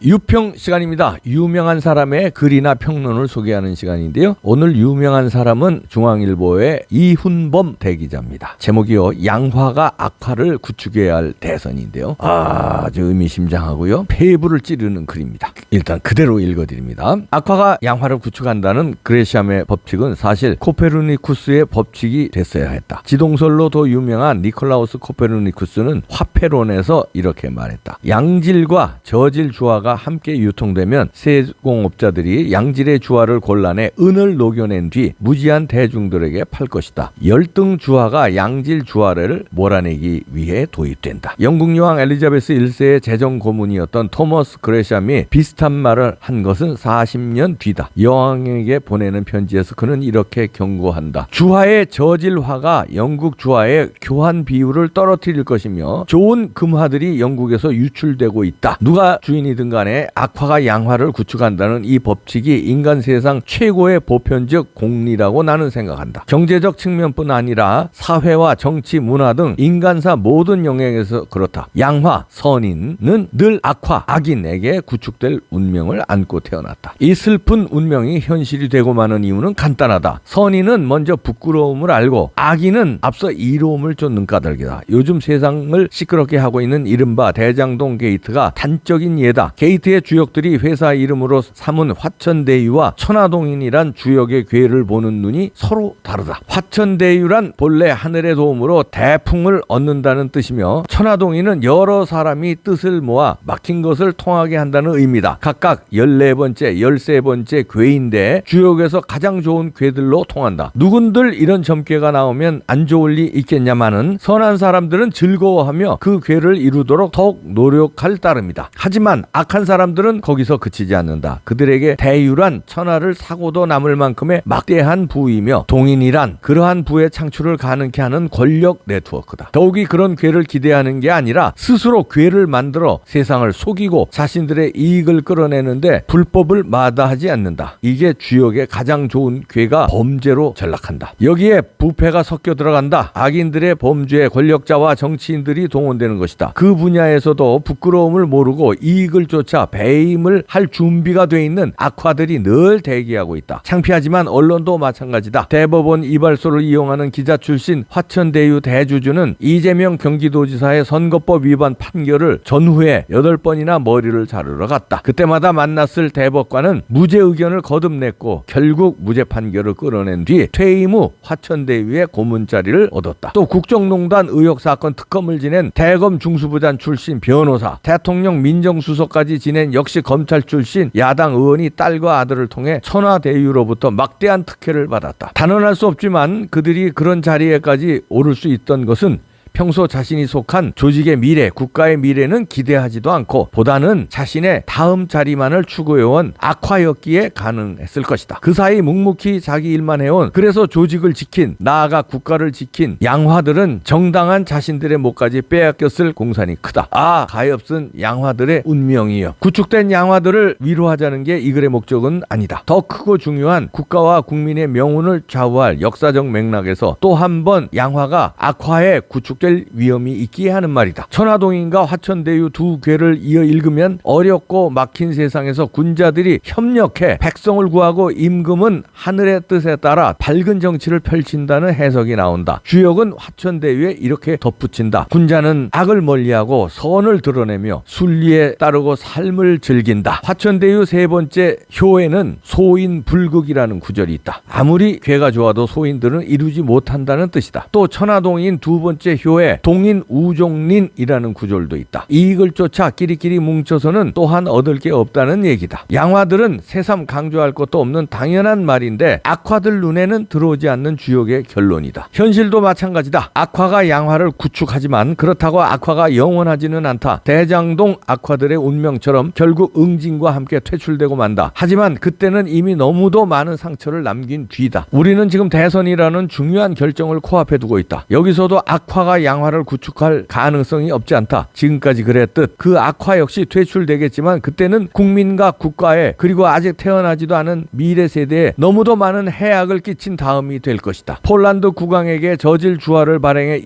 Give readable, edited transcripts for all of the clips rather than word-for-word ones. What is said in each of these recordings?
유평 시간입니다. 유명한 사람의 글이나 평론을 소개하는 시간인데요. 오늘 유명한 사람은 중앙일보의 이훈범 대기자입니다. 제목이요. 양화가 악화를 구축해야 할 대선인데요. 아주 의미심장하고요. 폐부를 찌르는 글입니다. 일단 그대로 읽어드립니다. 악화가 양화를 구축한다는 그레시암의 법칙은 사실 코페르니쿠스의 법칙이 됐어야 했다. 지동설로 더 유명한 니콜라우스 코페르니쿠스는 화폐론에서 이렇게 말했다. 양질과 저질 주화가 함께 유통되면 세공업자들이 양질의 주화를 골라내 은을 녹여낸 뒤 무지한 대중들에게 팔 것이다. 열등 주화가 양질 주화를 몰아내기 위해 도입된다. 영국 여왕 엘리자베스 1세의 재정 고문이었던 토머스 그레샴이 비슷한 말을 한 것은 40년 뒤다. 여왕에게 보내는 편지에서 그는 이렇게 경고한다. 주화의 저질화가 영국 주화의 교환 비율을 떨어뜨릴 것이며 좋은 금화들이 영국에서 유출되고 있다. 누가 주인이든 간에 악화가 양화를 구축한다는 이 법칙이 인간 세상 최고의 보편적 공리라고 나는 생각한다. 경제적 측면뿐 아니라 사회와 정치, 문화 등 인간사 모든 영역에서 그렇다. 양화, 선인은 늘 악화, 악인에게 구축될 운명을 안고 태어났다. 이 슬픈 운명이 현실이 되고 마는 이유는 간단하다. 선인은 먼저 부끄러움을 알고 악인은 앞서 이로움을 쫓는 까닭이다. 요즘 세상을 시끄럽게 하고 있는 이른바 대장동 게이트가 단적인 예다. 게이트의 주역들이 회사 이름으로 삼은 화천대유와 천화동인이란 주역의 괴를 보는 눈이 서로 다르다. 화천대유란 본래 하늘의 도움으로 대풍을 얻는다는 뜻이며 천화동인은 여러 사람이 뜻을 모아 막힌 것을 통하게 한다는 의미다. 각각 14번째, 13번째 괴인데 주역에서 가장 좋은 괴들로 통한다. 누군들 이런 점괘가 나오면 안 좋을 리 있겠냐마는 선한 사람들은 즐거워하며 그 괴를 이루도록 더욱 노력할 따름이다. 하지만 악한 사람들은 거기서 그치지 않는다. 그들에게 대유란 천하를 사고도 남을 만큼의 막대한 부이며 동인이란 그러한 부의 창출을 가능케 하는 권력 네트워크다. 더욱이 그런 괴를 기대하는 게 아니라 스스로 괴를 만들어 세상을 속이고 자신들의 이익을 끌어내는데 불법을 마다하지 않는다. 이게 주역의 가장 좋은 괴가 범죄로 전락한다. 여기에 부패가 섞여 들어간다. 악인들의 범죄에 권력자와 정치인들이 동원되는 것이다. 그 분야에서도 부끄러움을 모르고 이익을 쫓아 배임을 할 준비가 돼 있는 악화들이 늘 대기하고 있다. 창피하지만 언론도 마찬가지다. 대법원 이발소를 이용하는 기자 출신 화천대유 대주주는 이재명 경기도지사의 선거법 위반 판결을 전후에 8번이나 머리를 자르러 갔다. 그때마다 만났을 대법관은 무죄 의견을 거듭냈고 결국 무죄 판결을 끌어낸 뒤 퇴임 후 화천대유의 고문 자리를 얻었다. 또 국정농단 의혹 사건 특검을 지낸 대검 중수부장 출신 변호사, 대통령 민정수석까지 지낸 역시 검찰 출신 야당 의원이 딸과 아들을 통해 천하대유로부터 막대한 특혜를 받았다. 단언할 수 없지만 그들이 그런 자리에까지 오를 수 있던 것은 평소 자신이 속한 조직의 미래, 국가의 미래는 기대하지도 않고 보다는 자신의 다음 자리만을 추구해온 악화였기에 가능했을 것이다. 그 사이 묵묵히 자기 일만 해온, 그래서 조직을 지킨, 나아가 국가를 지킨 양화들은 정당한 자신들의 몫까지 빼앗겼을 공산이 크다. 가엾은 양화들의 운명이여. 구축된 양화들을 위로하자는 게 이 글의 목적은 아니다. 더 크고 중요한 국가와 국민의 명운을 좌우할 역사적 맥락에서 또 한 번 양화가 악화에 구축 될 위험이 있기에 하는 말이다. 천화동인과 화천대유 두 괴를 이어 읽으면 어렵고 막힌 세상에서 군자들이 협력해 백성을 구하고 임금은 하늘의 뜻에 따라 밝은 정치를 펼친다는 해석이 나온다. 주역은 화천대유에 이렇게 덧붙인다. 군자는 악을 멀리하고 선을 드러내며 순리에 따르고 삶을 즐긴다. 화천대유 세 번째 효에는 소인불극이라는 구절이 있다. 아무리 괴가 좋아도 소인들은 이루지 못한다는 뜻이다. 또 천화동인 두 번째 효 동인 우종린이라는 구절도 있다. 이익을 쫓아 끼리끼리 뭉쳐서는 또한 얻을 게 없다는 얘기다. 양화들은 새삼 강조할 것도 없는 당연한 말인데 악화들 눈에는 들어오지 않는 주역의 결론이다. 현실도 마찬가지다. 악화가 양화를 구축하지만 그렇다고 악화가 영원하지는 않다. 대장동 악화들의 운명처럼 결국 응징과 함께 퇴출되고 만다. 하지만 그때는 이미 너무도 많은 상처를 남긴 뒤다. 우리는 지금 대선이라는 중요한 결정을 코앞에 두고 있다. 여기서도 악화가 악화가 양화를 구축할 가능성이 없지 않다. 지금까지 그랬듯 그 악화 역시 퇴출되겠지만 그때는 국민과 국가에 그리고 아직 태어나지도 않은 미래 세대에 너무도 많은 해악을 끼친 다음이 될 것이다. 폴란드 국왕에게 저질 주화를 발행해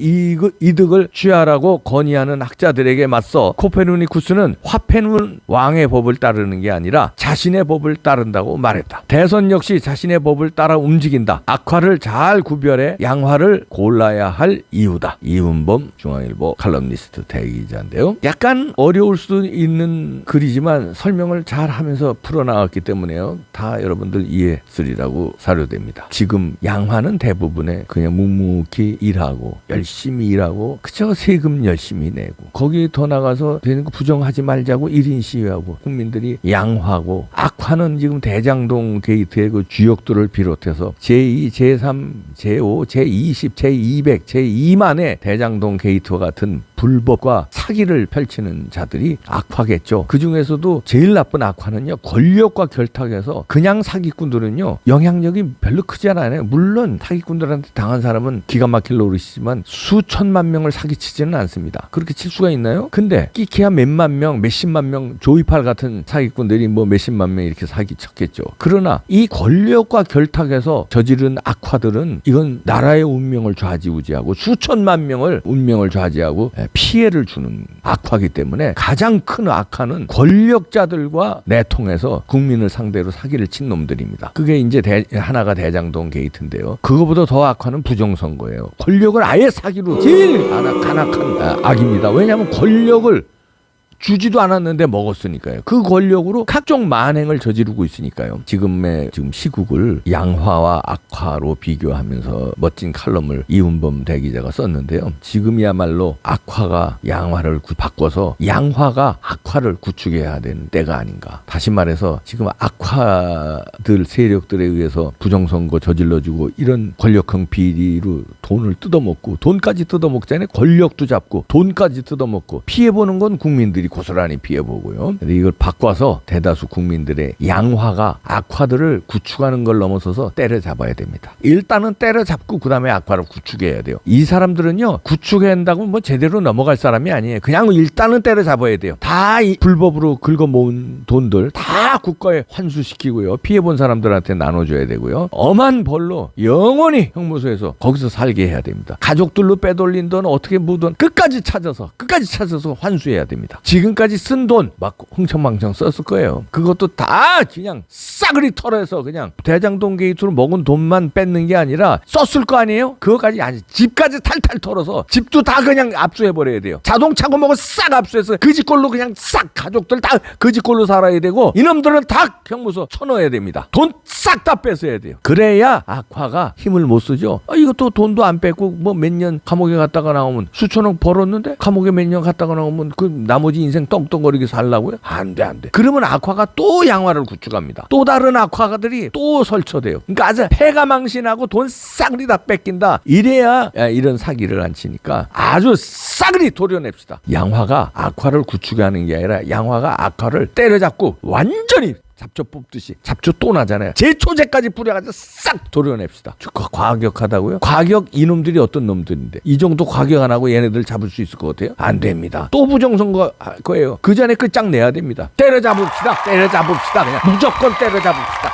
이득을 취하라고 건의하는 학자들에게 맞서 코페르니쿠스는 화폐는 왕의 법을 따르는 게 아니라 자신의 법을 따른다고 말했다. 대선 역시 자신의 법을 따라 움직인다. 악화를 잘 구별해 양화를 골라야 할 이유다. 이훈범 중앙일보 칼럼니스트 대기자인데요. 약간 어려울 수도 있는 글이지만 설명을 잘 하면서 풀어나갔기 때문에요. 다 여러분들 이해했으리라고 사료됩니다. 지금 양화는 대부분의 그냥 묵묵히 일하고 열심히 일하고 그저 세금 열심히 내고 거기 더 나가서 되는 거 부정하지 말자고 1인 시위하고 국민들이 양화고 악화는 지금 대장동 게이트의 그 주역들을 비롯해서 제2, 제3, 제5, 제20, 제200, 제2만의 대장동 게이트와 같은 불법과 사기를 펼치는 자들이 악화겠죠. 그 중에서도 제일 나쁜 악화는요, 권력과 결탁해서 그냥 사기꾼들은요 영향력이 별로 크지 않아요. 물론 사기꾼들한테 당한 사람은 기가 막힐 노릇이지만 수천만 명을 사기치지는 않습니다. 그렇게 칠 수가 있나요? 근데 끼케야 몇만 명, 몇십만 명, 조이팔 같은 사기꾼들이 뭐 몇십만 명 이렇게 사기쳤겠죠. 그러나 이 권력과 결탁해서 저지른 악화들은 이건 나라의 운명을 좌지우지하고 수천만 명을 운명을 좌지하고 피해를 주는 악화이기 때문에 가장 큰 악화는 권력자들과 내통해서 국민을 상대로 사기를 친 놈들입니다. 그게 이제 하나가 대장동 게이트인데요. 그거보다 더 악화는 부정선거예요. 권력을 아예 사기로 제일 간악한 악입니다. 왜냐하면 권력을 주지도 않았는데 먹었으니까요. 그 권력으로 각종 만행을 저지르고 있으니까요. 지금 시국을 양화와 악화로 비교하면서 멋진 칼럼을 이훈범 대기자가 썼는데요. 지금이야말로 악화가 양화를 바꿔서 양화가 악화를 구축해야 되는 때가 아닌가. 다시 말해서 지금 악화들 세력들에 의해서 부정선거 저질러주고 이런 권력형 비리로 돈을 뜯어먹고 돈까지 뜯어먹잖아요. 권력도 잡고 돈까지 뜯어먹고 피해보는 건 국민들이 고스란히 피해보고요. 이걸 바꿔서 대다수 국민들의 양화가 악화들을 구축하는 걸 넘어서서 때려잡아야 됩니다. 일단은 때려잡고 그 다음에 악화를 구축해야 돼요. 이 사람들은요 구축한다고 뭐 제대로 넘어갈 사람이 아니에요. 그냥 일단은 때려잡아야 돼요. 다 이 불법으로 긁어모은 돈들 다 국가에 환수시키고요. 피해본 사람들한테 나눠줘야 되고요. 엄한 벌로 영원히 형무소에서 거기서 살게 해야 됩니다. 가족들로 빼돌린 돈 어떻게 묻은 끝까지 찾아서 환수해야 됩니다. 지금까지 쓴 돈 막 흥청망청 썼을 거예요. 그것도 다 그냥 싸그리 털어서 그냥 대장동 게이트로 먹은 돈만 뺏는 게 아니라 썼을 거 아니에요? 그거까지 아니 집까지 탈탈 털어서 집도 다 그냥 압수해버려야 돼요. 자동차고 뭐고 싹 압수해서 그 집꼴로 그냥 싹 가족들 다 그 집꼴로 살아야 되고 이놈들은 다 형무소 쳐넣어야 됩니다. 돈 싹 다 뺏어야 돼요. 그래야 악화가 힘을 못 쓰죠. 이것도 돈도 안 뺏고 뭐 몇 년 감옥에 갔다가 나오면 수천억 벌었는데 감옥에 몇 년 갔다가 나오면 그 나머지 인생 떵떵거리게 살라고요? 안 돼. 그러면 악화가 또 양화를 구축합니다. 또 다른 악화가들이 또 설쳐돼요. 그러니까 아주 패가 망신하고 돈 싸그리 다 뺏긴다. 이래야 이런 사기를 안 치니까 아주 싸그리 도려냅시다. 양화가 악화를 구축하는 게 아니라 양화가 악화를 때려잡고 완전히 잡초 뽑듯이 잡초 또 나잖아요. 제초제까지 뿌려가지고 싹 도려냅시다. 과격하다고요? 과격 이놈들이 어떤 놈들인데 이 정도 과격 안 하고 얘네들 잡을 수 있을 것 같아요? 안 됩니다. 또 부정선거 할 거예요. 그 전에 끝장 내야 됩니다. 때려잡읍시다. 그냥 무조건 때려잡읍시다.